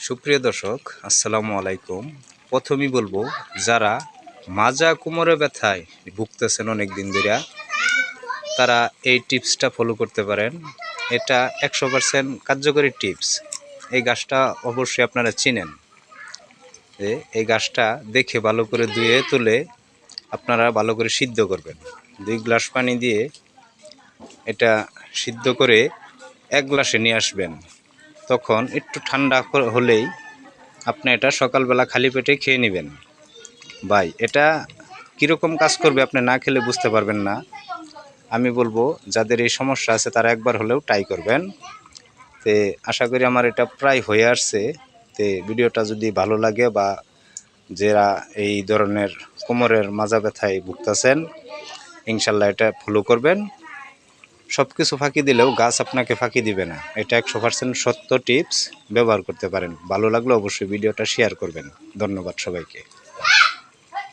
সুপ্রিয় দর্শক, আসসালামু আলাইকুম। প্রথমেই বলবো, যারা মাজা কোমরে ব্যথায় ভুগতেছেন অনেক দিন ধরে, তারা এই টিপসটা ফলো করতে পারেন। এটা 100% কার্যকরী টিপস। এই গাছটা অবশ্যই আপনারা চিনেন। এই গাছটা দেখে ভালো করে ধুয়ে তুলে আপনারা ভালো করে সিদ্ধ করবেন। 2 গ্লাস পানি দিয়ে এটা সিদ্ধ করে 1 গ্লাসে নিয়ে আসবেন। তখন একটু ঠান্ডা হলেই আপনি এটা সকালবেলা খালি পেটে খেয়ে নেবেন। ভাই, এটা কীরকম কাজ করবে আপনি না খেলে বুঝতে পারবেন না। আমি বলবো, যাদের এই সমস্যা আছে তারা একবার হলেও ট্রাই করবেন। তে আশা করি আমার এটা প্রায় হয়ে আসছে। তে ভিডিওটা যদি ভালো লাগে বা যারা এই ধরনের কোমরের মাজা ব্যথায় ভুগতেছেন, ইনশাল্লাহ এটা ফলো করবেন। সব কিছু ফাঁকি দিলেও গাছ আপনাকে ফাঁকি দিবে না। এটা 100% সত্য টিপস। ব্যবহার করতে পারেন। ভালো লাগলে অবশ্যই ভিডিওটা শেয়ার করবেন। ধন্যবাদ সবাইকে।